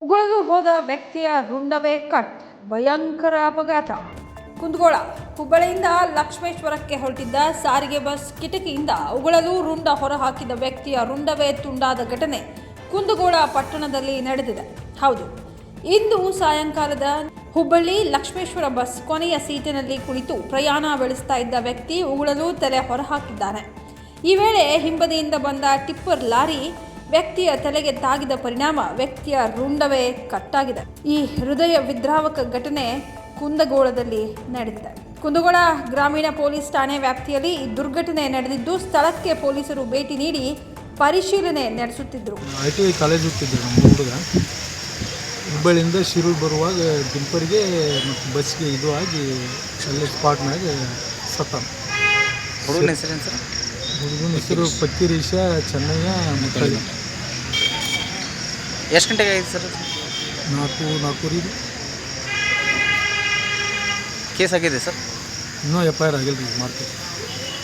ಉಗುಳಲು ಹೋದ ವ್ಯಕ್ತಿಯ ರುಂಡವೇ ಕಟ್, ಭಯಂಕರ ಅಪಘಾತ. ಕುಂದಗೋಳ ಹುಬ್ಬಳ್ಳಿಯಿಂದ ಲಕ್ಷ್ಮೇಶ್ವರಕ್ಕೆ ಹೊರಟಿದ್ದ ಸಾರಿಗೆ ಬಸ್ ಕಿಟಕಿಯಿಂದ ಉಗುಳಲು ರುಂಡ ಹೊರಹಾಕಿದ ವ್ಯಕ್ತಿಯ ರುಂಡವೇ ತುಂಡಾದ ಘಟನೆ ಕುಂದಗೋಳ ಪಟ್ಟಣದಲ್ಲಿ ನಡೆದಿದೆ. ಹೌದು, ಇಂದು ಸಾಯಂಕಾಲದ ಹುಬ್ಬಳ್ಳಿ ಲಕ್ಷ್ಮೇಶ್ವರ ಬಸ್ ಕೊನೆಯ ಸೀಟಿನಲ್ಲಿ ಕುಳಿತು ಪ್ರಯಾಣ ಬೆಳೆಸ್ತಾ ಇದ್ದ ವ್ಯಕ್ತಿ ಉಗುಳಲು ತಲೆ ಹೊರಹಾಕಿದ್ದಾನೆ. ಈ ವೇಳೆ ಹಿಂಬದಿಯಿಂದ ಬಂದ ಟಿಪ್ಪರ್ ಲಾರಿ ವ್ಯಕ್ತಿಯ ತಲೆಗೆ ತಾಗಿದ ಪರಿಣಾಮ ವ್ಯಕ್ತಿಯ ರುಂಡವೇ ಕಟ್ಟಾಗಿದೆ. ಈ ಹೃದಯ ವಿದ್ರಾವಕ ಘಟನೆ ಕುಂದಗೋಳದಲ್ಲಿ ನಡೆದಿದೆ. ಕುಂದಗೋಳ ಗ್ರಾಮೀಣ ಪೊಲೀಸ್ ಠಾಣೆ ವ್ಯಾಪ್ತಿಯಲ್ಲಿ ಈ ದುರ್ಘಟನೆ ನಡೆದಿದ್ದು, ಸ್ಥಳಕ್ಕೆ ಪೊಲೀಸರು ಭೇಟಿ ನೀಡಿ ಪರಿಶೀಲನೆ ನಡೆಸುತ್ತಿದ್ದರು. ITI ಕಾಲೇಜ್ ಹೋಗ್ತಿದ್ರು ನಮ್ಮ ಹುಡುಗ. ಹುಬ್ಬಳ್ಳಿಯಿಂದ ಶಿರೂರು ಬರುವಾಗ ಡಿಂಪರ್ಗೆ ಮತ್ತು ಬಸ್ಗೆ ಇದು ಆಗಿ ಅಲ್ಲೇ ಸ್ಪಾಟ್ನಾಗ ಸತ್ತ. ಹುಡುಗನ ಹೆಸರೇನು ಸರ್? ಹುಡುಗನ ಹೆಸರು ಪಕ್ಕಿರೀಶ ಚೆನ್ನಯ್ಯ ಮುತ್ತಳ್ಳಿ. ಎಷ್ಟು ಗಂಟೆಗೆ ಆಗಿದೆ ಸರ್? 4:45 ಕೇಸ್ ಆಗಿದೆ ಸರ್? ಇನ್ನೂ FIR ಆಗಿಲ್ಲ ರೀ ಮಾಡ್ತೀವಿ.